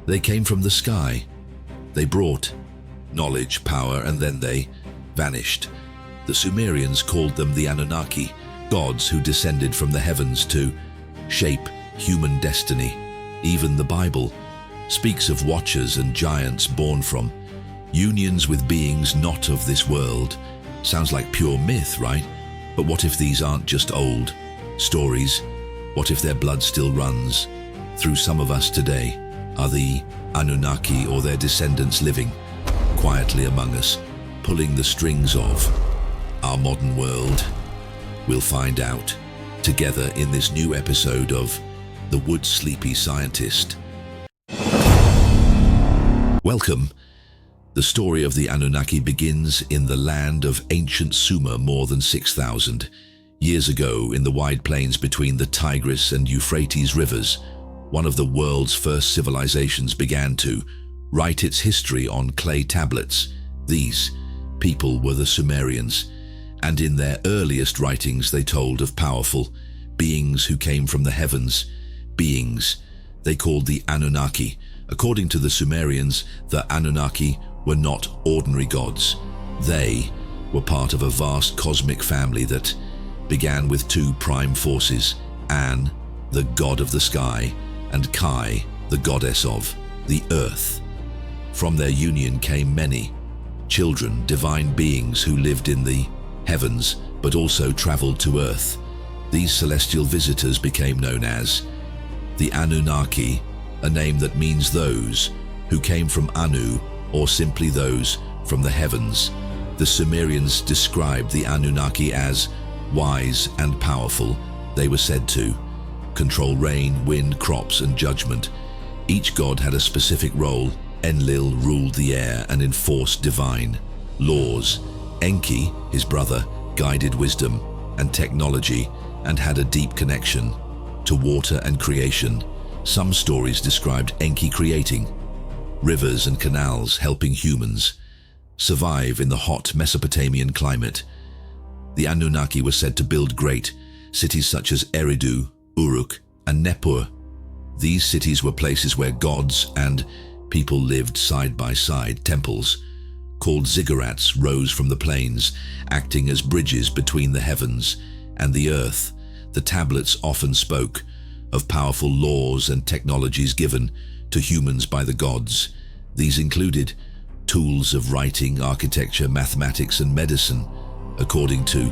They came from the sky. They brought knowledge, power, and then they vanished. The Sumerians called them the Anunnaki, gods who descended from the heavens to shape human destiny. Even the Bible speaks of watchers and giants born from unions with beings not of this world. Sounds like pure myth, right? But what if these aren't just old stories? What if their blood still runs through some of us today? Are the Anunnaki or their descendants living quietly among us, pulling the strings of our modern world? We'll find out together in this new episode of The Wood Sleepy Scientist. Welcome. The story of the Anunnaki begins in the land of ancient Sumer more than 6,000 years ago in the wide plains between the Tigris and Euphrates rivers. One of the world's first civilizations began to write its history on clay tablets. These people were the Sumerians, and in their earliest writings they told of powerful beings who came from the heavens, beings they called the Anunnaki. According to the Sumerians, the Anunnaki were not ordinary gods. They were part of a vast cosmic family that began with two prime forces, An, the god of the sky, and Kai, the goddess of the earth. From their union came many children, divine beings who lived in the heavens but also traveled to earth. These celestial visitors became known as the Anunnaki, a name that means those who came from Anu, or simply those from the heavens. The Sumerians described the Anunnaki as wise and powerful. They were said to control rain, wind, crops, and judgment. Each god had a specific role. Enlil ruled the air and enforced divine laws. Enki, his brother, guided wisdom and technology and had a deep connection to water and creation. Some stories described Enki creating rivers and canals, helping humans survive in the hot Mesopotamian climate. The Anunnaki were said to build great cities such as Eridu, Uruk, and Nippur. These cities were places where gods and people lived side by side. Temples called ziggurats rose from the plains, acting as bridges between the heavens and the earth. The tablets often spoke of powerful laws and technologies given to humans by the gods. These included tools of writing, architecture, mathematics, and medicine. According to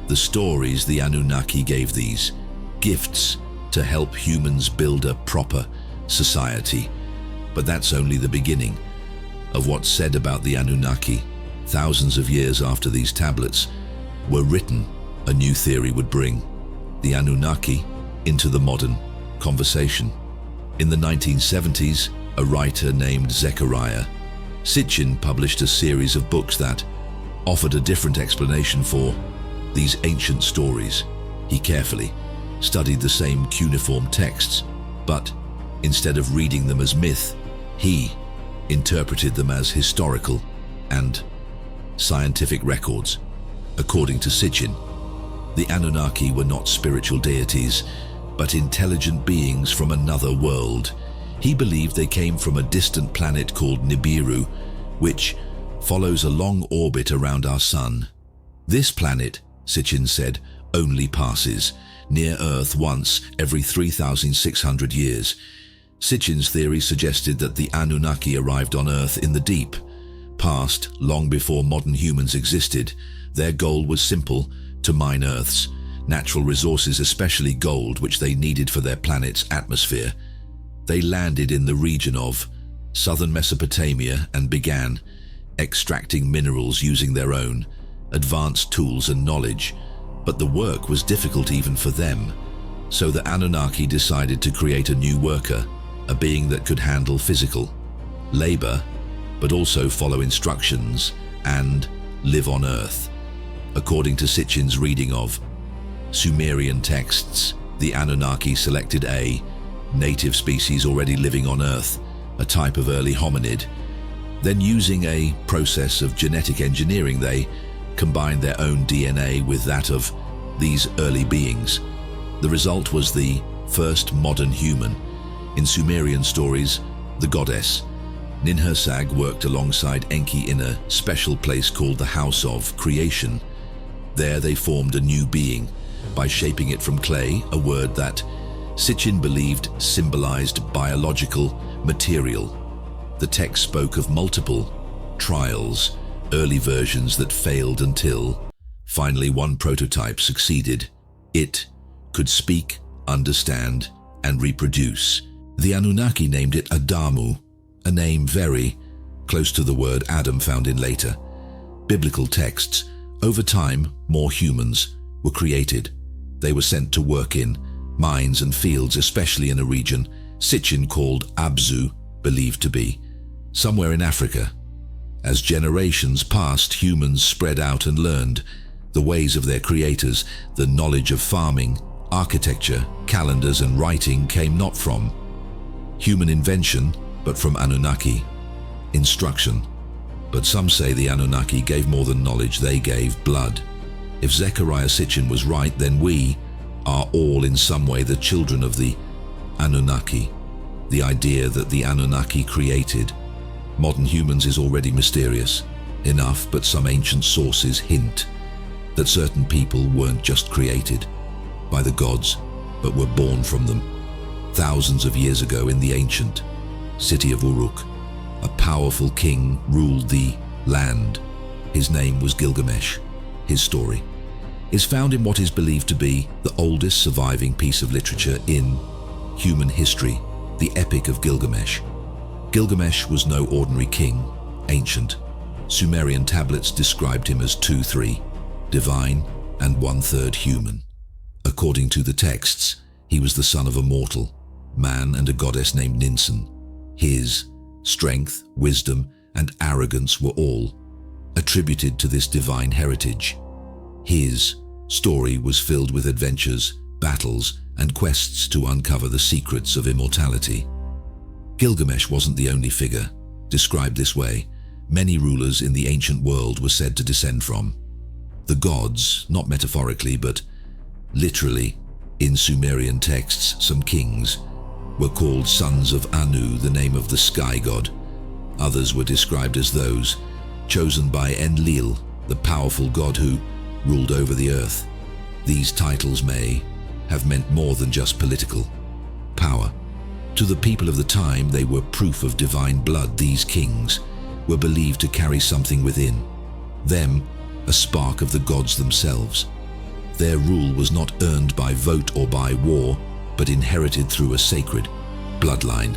the stories, the Anunnaki gave these gifts to help humans build a proper society. But that's only the beginning of what's said about the Anunnaki. Thousands of years after these tablets were written, a new theory would bring the Anunnaki into the modern conversation. In the 1970s, a writer named Zecharia Sitchin published a series of books that offered a different explanation for these ancient stories. He carefully studied the same cuneiform texts, but instead of reading them as myth, he interpreted them as historical and scientific records. According to Sitchin, the Anunnaki were not spiritual deities, but intelligent beings from another world. He believed they came from a distant planet called Nibiru, which follows a long orbit around our sun. This planet, Sitchin said, only passes near Earth once every 3,600 years. Sitchin's theory suggested that the Anunnaki arrived on Earth in the deep past, long before modern humans existed. Their goal was simple: to mine Earth's natural resources, especially gold, which they needed for their planet's atmosphere. They landed in the region of southern Mesopotamia and began extracting minerals using their own advanced tools and knowledge. But the work was difficult even for them. So the Anunnaki decided to create a new worker, a being that could handle physical labor, but also follow instructions and live on Earth. According to Sitchin's reading of Sumerian texts, the Anunnaki selected a native species already living on Earth, a type of early hominid. Then, using a process of genetic engineering, they combined their own DNA with that of these early beings. The result was the first modern human. In Sumerian stories, the goddess. Ninhursag worked alongside Enki in a special place called the House of Creation. There they formed a new being by shaping it from clay, a word that Sitchin believed symbolized biological material. The text spoke of multiple trials, early versions that failed until finally one prototype succeeded. It could speak, understand, and reproduce. The Anunnaki named it Adamu, a name very close to the word Adam found in later biblical texts. Over time, more humans were created. They were sent to work in mines and fields, especially in a region Sitchin called Abzu, believed to be somewhere in Africa. As generations passed, humans spread out and learned the ways of their creators. The knowledge of farming, architecture, calendars, and writing came not from human invention, but from Anunnaki instruction. But some say the Anunnaki gave more than knowledge, they gave blood. If Zecharia Sitchin was right, then we are all in some way the children of the Anunnaki. The idea that the Anunnaki created modern humans is already mysterious enough, but some ancient sources hint that certain people weren't just created by the gods, but were born from them. Thousands of years ago in the ancient city of Uruk, a powerful king ruled the land. His name was Gilgamesh. His story is found in what is believed to be the oldest surviving piece of literature in human history, the Epic of Gilgamesh. Gilgamesh was no ordinary king. Ancient Sumerian tablets described him as 2/3 divine and 1/3 human. According to the texts, he was the son of a mortal man and a goddess named Ninsun. His strength, wisdom, and arrogance were all attributed to this divine heritage. His story was filled with adventures, battles, and quests to uncover the secrets of immortality. Gilgamesh wasn't the only figure described this way. Many rulers in the ancient world were said to descend from the gods, not metaphorically, but literally. In Sumerian texts, some kings were called sons of Anu, the name of the sky god. Others were described as those chosen by Enlil, the powerful god who ruled over the earth. These titles may have meant more than just political power. To the people of the time, they were proof of divine blood. These kings were believed to carry something within them, a spark of the gods themselves. Their rule was not earned by vote or by war, but inherited through a sacred bloodline.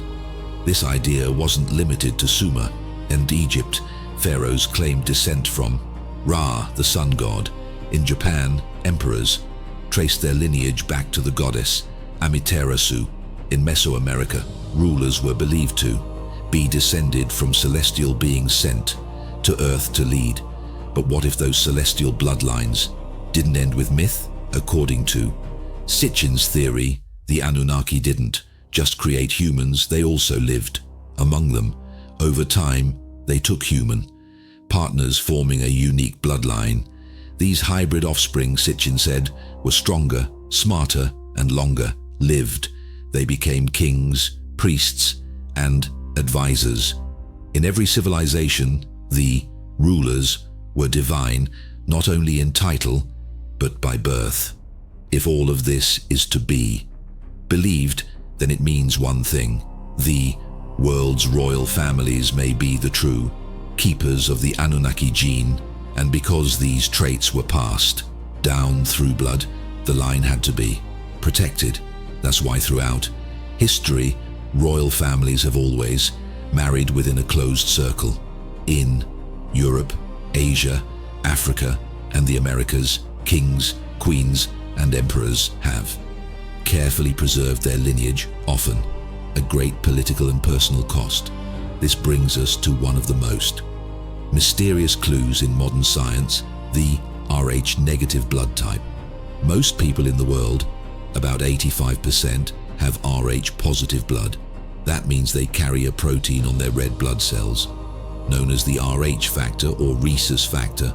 This idea wasn't limited to Sumer and Egypt. Pharaohs claimed descent from Ra, the sun god. In Japan, emperors traced their lineage back to the goddess Amaterasu. In Mesoamerica, rulers were believed to be descended from celestial beings sent to Earth to lead. But what if those celestial bloodlines didn't end with myth? According to Sitchin's theory, the Anunnaki didn't just create humans, they also lived among them. Over time, they took human partners, forming a unique bloodline. These hybrid offspring, Sitchin said, were stronger, smarter, and longer lived. They became kings, priests, and advisors. In every civilization, the rulers were divine, not only in title, but by birth. If all of this is to be believed, then it means one thing: the world's royal families may be the true keepers of the Anunnaki gene, and because these traits were passed down through blood, the line had to be protected. That's why throughout history, royal families have always married within a closed circle. In Europe, Asia, Africa, and the Americas, kings, queens, and emperors have carefully preserved their lineage, often at great political and personal cost. This brings us to one of the most mysterious clues in modern science, the Rh negative blood type. Most people in the world, about 85%, have Rh positive blood. That means they carry a protein on their red blood cells, known as the Rh factor or rhesus factor,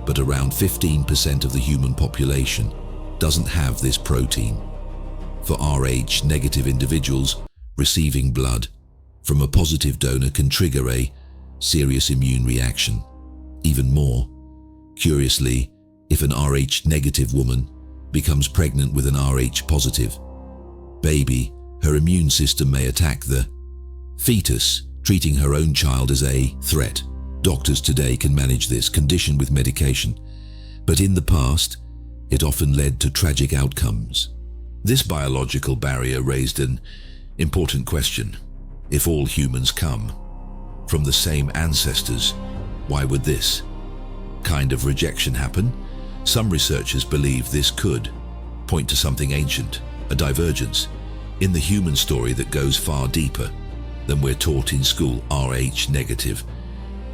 but around 15% of the human population doesn't have this protein. For Rh negative individuals receiving blood from a positive donor can trigger a serious immune reaction. Even more, curiously, if an Rh negative woman becomes pregnant with an Rh positive baby, her immune system may attack the fetus, treating her own child as a threat. Doctors today can manage this condition with medication, but in the past, it often led to tragic outcomes. This biological barrier raised an important question. If all humans come from the same ancestors, why would this kind of rejection happen? Some researchers believe this could point to something ancient, a divergence in the human story that goes far deeper than we're taught in school. Rh negative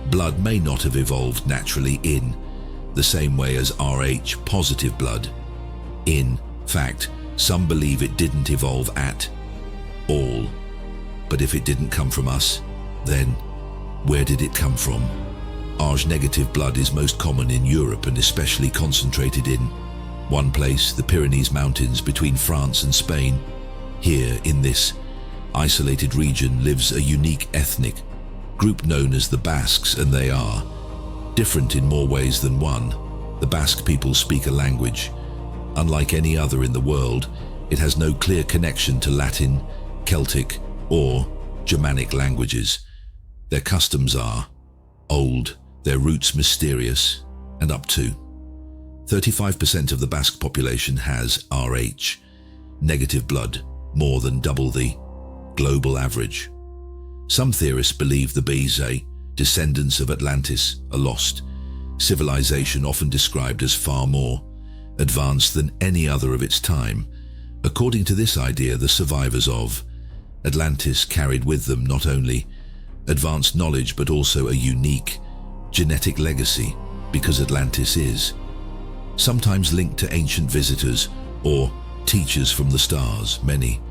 blood may not have evolved naturally in the same way as Rh positive blood. In fact, some believe it didn't evolve at all. But if it didn't come from us, then where did it come from? Rh negative blood is most common in Europe and especially concentrated in one place, the Pyrenees Mountains between France and Spain. Here, in this isolated region, lives a unique ethnic group known as the Basques, and they are different in more ways than one. The Basque people speak a language unlike any other in the world. It has no clear connection to Latin, Celtic, or Germanic languages. Their customs are old, their roots mysterious, and up to 35% of the Basque population has Rh negative blood, more than double the global average. Some theorists believe the Bees, descendants of Atlantis, a lost civilization often described as far more advanced than any other of its time. According to this idea, the survivors of Atlantis carried with them not only advanced knowledge but also a unique genetic legacy, because Atlantis is sometimes linked to ancient visitors or teachers from the stars. Many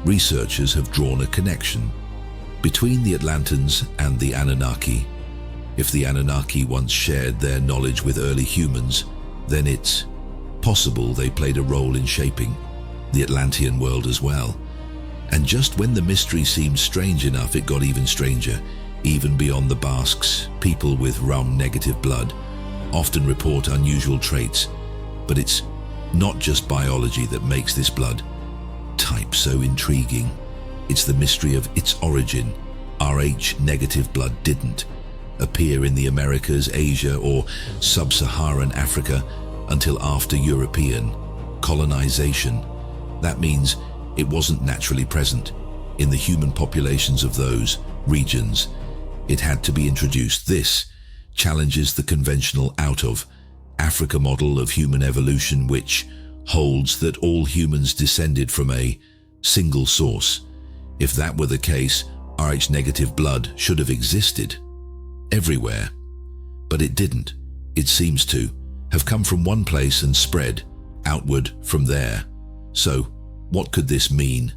researchers have drawn a connection between the Atlantans and the Anunnaki. If the Anunnaki once shared their knowledge with early humans, then it's possible they played a role in shaping the Atlantean world as well. And just when the mystery seemed strange enough, it got even stranger. Even beyond the Basques, people with Rh negative blood often report unusual traits, but it's not just biology that makes this blood type so intriguing. It's the mystery of its origin. Rh negative blood didn't appear in the Americas, Asia, or sub-Saharan Africa until after European colonization. That means it wasn't naturally present in the human populations of those regions. It had to be introduced. This challenges the conventional out of Africa model of human evolution, which holds that all humans descended from a single source. If that were the case, Rh negative blood should have existed everywhere. But it didn't. It seems to have come from one place and spread outward from there. So, what could this mean?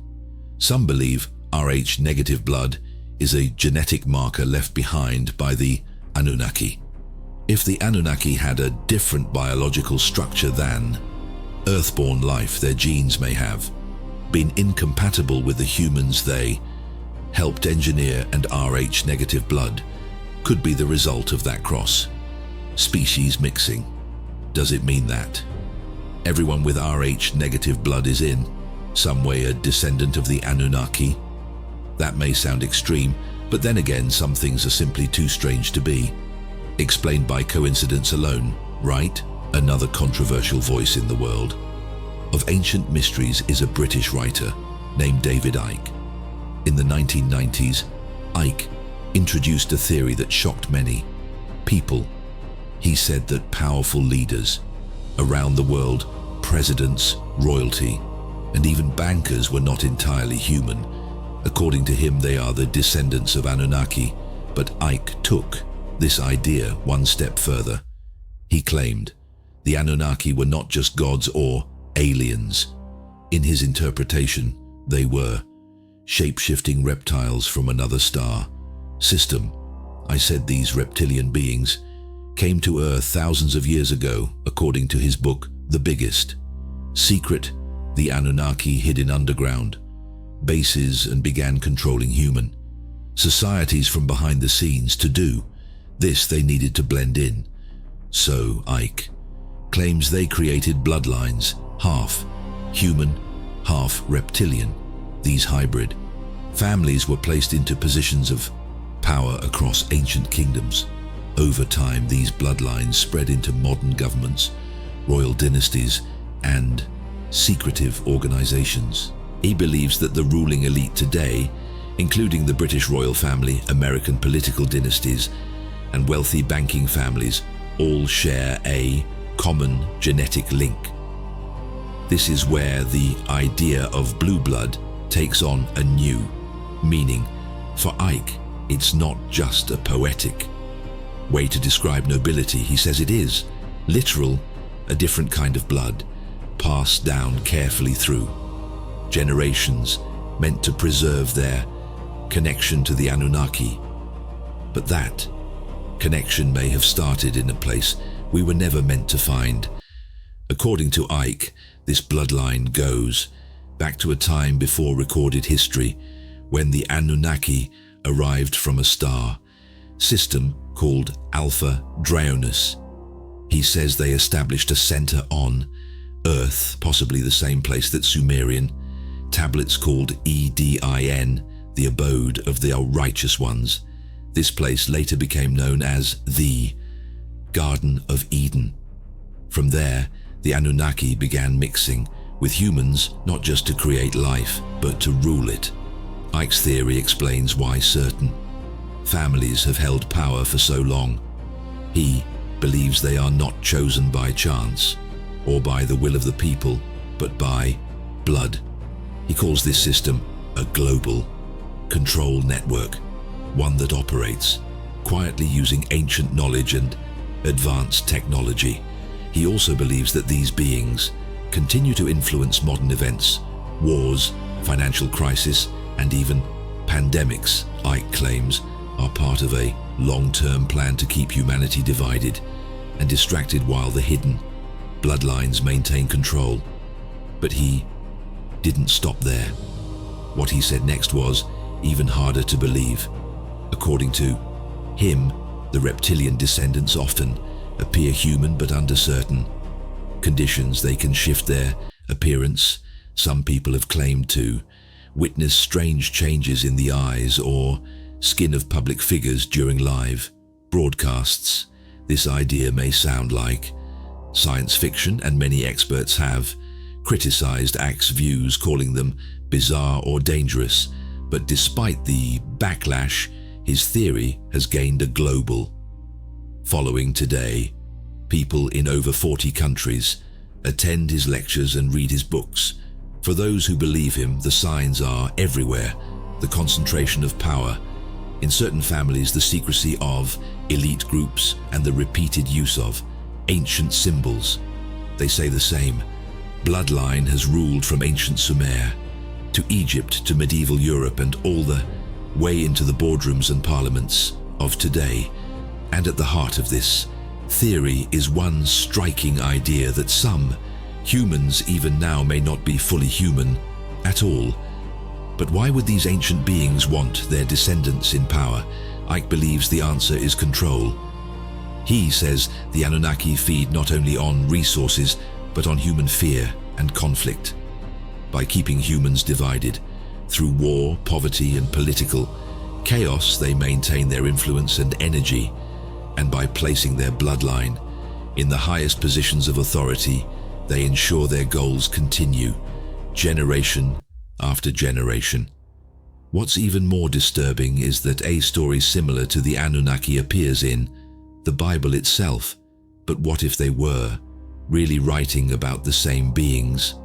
Some believe Rh negative blood is a genetic marker left behind by the Anunnaki. If the Anunnaki had a different biological structure than Earthborn life, their genes may have been incompatible with the humans they helped engineer, and Rh negative blood could be the result of that cross species mixing. Does it mean that everyone with Rh negative blood is in some way a descendant of the Anunnaki? That may sound extreme, but then again, some things are simply too strange to be explained by coincidence alone, right? Another controversial voice in the world of ancient mysteries is a British writer named David Icke. In the 1990s, Icke introduced a theory that shocked many people. He said that powerful leaders around the world, presidents, royalty, and even bankers were not entirely human. According to him, they are the descendants of Anunnaki, but Icke took this idea one step further. He claimed the Anunnaki were not just gods or aliens. In his interpretation, they were shape-shifting reptiles from another star system. I said these reptilian beings came to Earth thousands of years ago, according to his book, The Biggest Secret. The Anunnaki hid in underground bases and began controlling human societies from behind the scenes to do this. They needed to blend in. So Ike claims they created bloodlines, half human, half reptilian. These hybrid families were placed into positions of power across ancient kingdoms. Over time, these bloodlines spread into modern governments, royal dynasties, and secretive organizations. He believes that the ruling elite today, including the British royal family, American political dynasties, and wealthy banking families, all share a common genetic link. This is where the idea of blue blood takes on a new meaning. For Ike, it's not just a poetic way to describe nobility. He says it is literal, a different kind of blood, passed down carefully through generations, meant to preserve their connection to the Anunnaki. But that connection may have started in a place we were never meant to find. According to Ike, this bloodline goes back to a time before recorded history, when the Anunnaki arrived from a star system called Alpha Draconis. He says they established a center on Earth, possibly the same place that Sumerian tablets called Edin, the abode of the righteous ones. This place later became known as the Garden of Eden. From there, the Anunnaki began mixing with humans, not just to create life, but to rule it. Ike's theory explains why certain families have held power for so long. He believes they are not chosen by chance or by the will of the people, but by blood. He calls this system a global control network, one that operates quietly using ancient knowledge and advanced technology. He also believes that these beings continue to influence modern events, wars, financial crisis, and even pandemics. Ike claims are part of a long-term plan to keep humanity divided and distracted while the hidden bloodlines maintain control. But he didn't stop there. What he said next was even harder to believe. According to him, the reptilian descendants often appear human, but under certain conditions they can shift their appearance. Some people have claimed to witness strange changes in the eyes or skin of public figures during live broadcasts. This idea may sound like science fiction, and many experts have criticized Ike's views, calling them bizarre or dangerous. But despite the backlash, his theory has gained a global following today. People in over 40 countries attend his lectures and read his books. For those who believe him, the signs are everywhere. The concentration of power in certain families, the secrecy of elite groups, and the repeated use of ancient symbols. They say the same bloodline has ruled from ancient Sumer to Egypt to medieval Europe and all the way into the boardrooms and parliaments of today. And at the heart of this theory is one striking idea that some humans even now may not be fully human at all. But why would these ancient beings want their descendants in power? Ike believes the answer is control. He says the Anunnaki feed not only on resources, but on human fear and conflict. By keeping humans divided through war, poverty, and political chaos, they maintain their influence and energy. And by placing their bloodline in the highest positions of authority, they ensure their goals continue, generation after generation. What's even more disturbing is that a story similar to the Anunnaki appears in the Bible itself. But what if they were really writing about the same beings,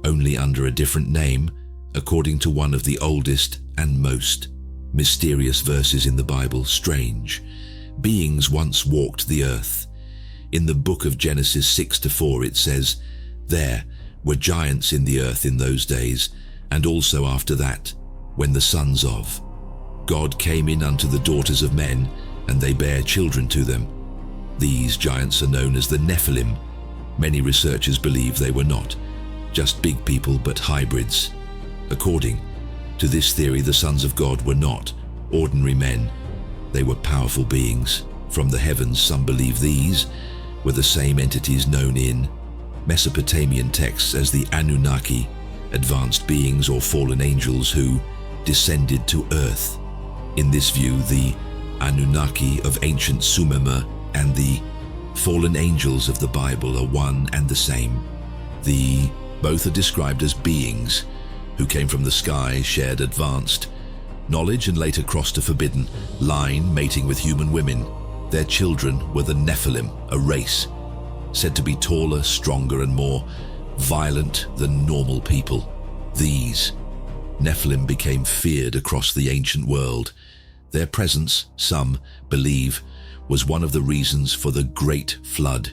only under a different name, according to one of the oldest and most mysterious verses in the Bible? Strange beings once walked the earth. In the book of Genesis 6-4 it says, "There were giants in the earth in those days, and also after that, when the sons of God came in unto the daughters of men, and they bare children to them. These giants are known as the Nephilim." Many researchers believe they were not just big people, but hybrids. According to this theory, the sons of God were not ordinary men. They were powerful beings. From the heavens, some believe these were the same entities known in Mesopotamian texts as the Anunnaki, advanced beings or fallen angels who descended to earth. In this view, the Anunnaki of ancient Sumer and the fallen angels of the Bible are one and the same. Both are described as beings who came from the sky, shared advanced knowledge, and later crossed a forbidden line, mating with human women. Their children were the Nephilim, a race said to be taller, stronger, and more violent than normal people. These Nephilim became feared across the ancient world. Their presence, some believe, was one of the reasons for the Great Flood.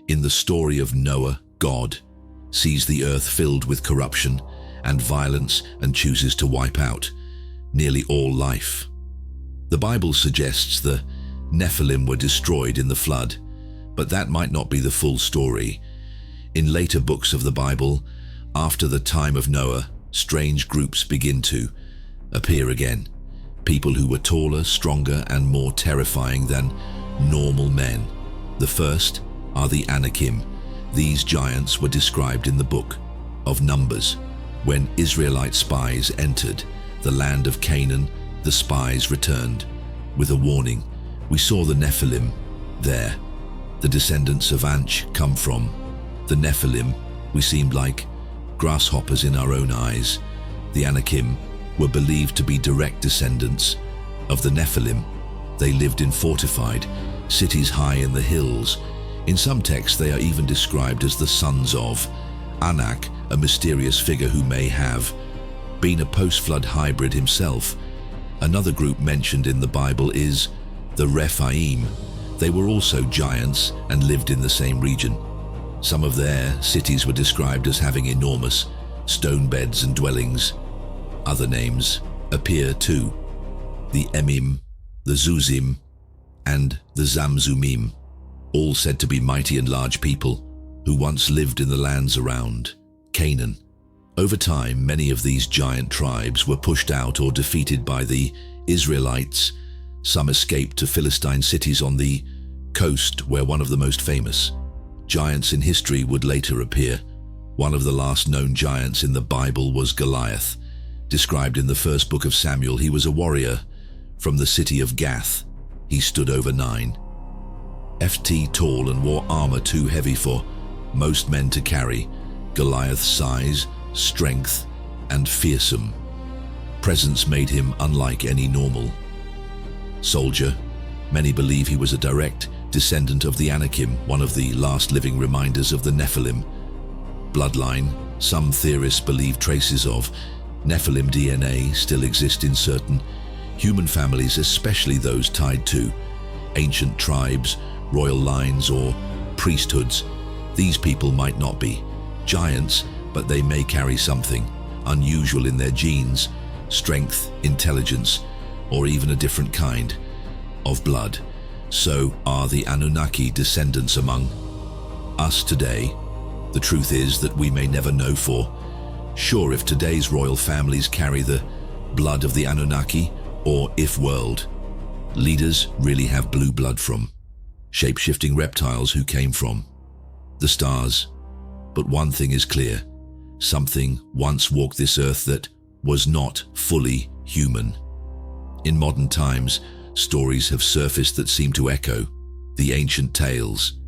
In the story of Noah, God sees the earth filled with corruption and violence and chooses to wipe out nearly all life. The Bible suggests the Nephilim were destroyed in the flood, but that might not be the full story. In later books of the Bible, after the time of Noah, strange groups begin to appear again. People who were taller, stronger, and more terrifying than normal men. The first are the Anakim. These giants were described in the book of Numbers. When Israelite spies entered the land of Canaan, the spies returned with a warning. We saw the Nephilim there. The descendants of Anch come from the Nephilim. We seemed like grasshoppers in our own eyes. The Anakim were believed to be direct descendants of the Nephilim. They lived in fortified cities high in the hills. In some texts, they are even described as the sons of Anak, a mysterious figure who may have been a post-flood hybrid himself. Another group mentioned in the Bible is the Rephaim. They were also giants and lived in the same region. Some of their cities were described as having enormous stone beds and dwellings. Other names appear too: the Emim, the Zuzim, and the Zamzumim, all said to be mighty and large people who once lived in the lands around Canaan. Over time, many of these giant tribes were pushed out or defeated by the Israelites. Some escaped to Philistine cities on the coast, where one of the most famous giants in history would later appear. One of the last known giants in the Bible was Goliath. Described in the first book of Samuel, he was a warrior from the city of Gath. He stood over 9 ft tall and wore armor too heavy for most men to carry. Goliath's size, strength, and fearsome presence made him unlike any normal soldier. Many believe he was a direct descendant of the Anakim, one of the last living reminders of the Nephilim bloodline. Some theorists believe traces of Nephilim DNA still exist in certain human families, especially those tied to ancient tribes, royal lines, or priesthoods. These people might not be giants, but they may carry something unusual in their genes: strength, intelligence, or even a different kind of blood. So are the Anunnaki descendants among us today? The truth is that we may never know for sure if today's royal families carry the blood of the Anunnaki, or if world leaders really have blue blood from shape-shifting reptiles who came from the stars. But one thing is clear: something once walked this earth that was not fully human. In modern times, stories have surfaced that seem to echo the ancient tales,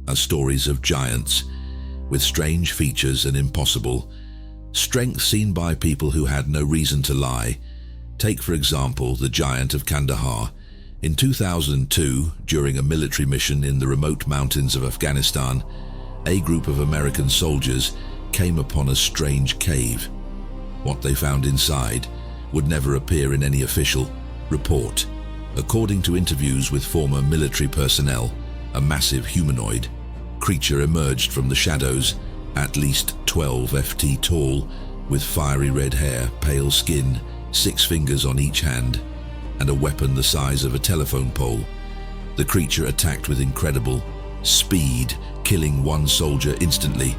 are stories of giants with strange features and impossible strength seen by people who had no reason to lie. Take, for example, the giant of Kandahar. In 2002, during a military mission in the remote mountains of Afghanistan, a group of American soldiers came upon a strange cave. What they found inside would never appear in any official report. According to interviews with former military personnel, a massive humanoid creature emerged from the shadows, at least 12 ft tall, with fiery red hair, pale skin, 6 fingers on each hand, and a weapon the size of a telephone pole. The creature attacked with incredible speed, killing one soldier instantly.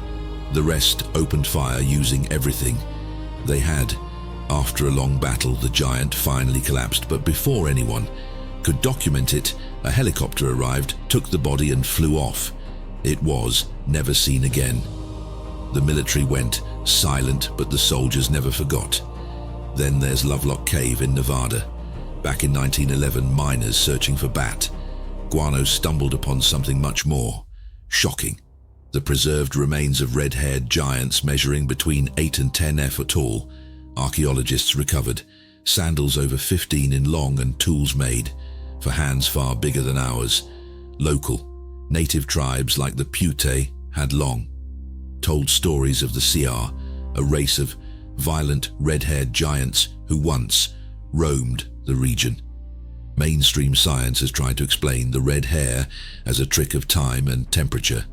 The rest opened fire using everything they had. After a long battle, the giant finally collapsed, but before anyone could document it, a helicopter arrived, took the body and flew off. It was never seen again. The military went silent, but the soldiers never forgot. Then there's Lovelock Cave in Nevada. Back in 1911, miners searching for bat guano stumbled upon something much more shocking. The preserved remains of red-haired giants measuring between 8 and 10 feet tall. Archaeologists recovered sandals over 15 in long and tools made for hands far bigger than ours. Local, native tribes like the Pute had long told stories of the Siar, a race of violent red-haired giants who once roamed the region. Mainstream science has tried to explain the red hair as a trick of time and temperature,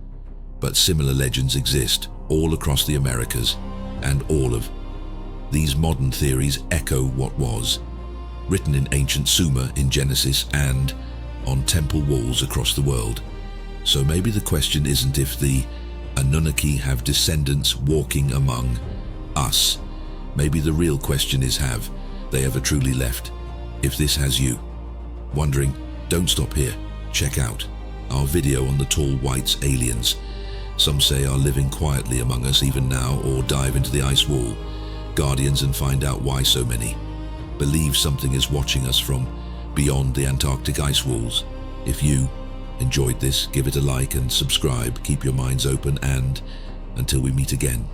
but similar legends exist all across the Americas, and all of these modern theories echo what was written in ancient Sumer in Genesis and on temple walls across the world. So maybe the question isn't if the Anunnaki have descendants walking among us. Maybe the real question is, have they ever truly left? If this has you wondering, don't stop here. Check out our video on the tall whites aliens. Some say are living quietly among us even now, or dive into the ice wall, guardians, and find out why so many believe something is watching us from beyond the Antarctic ice walls. If you enjoyed this, give it a like and subscribe. Keep your minds open, and until we meet again,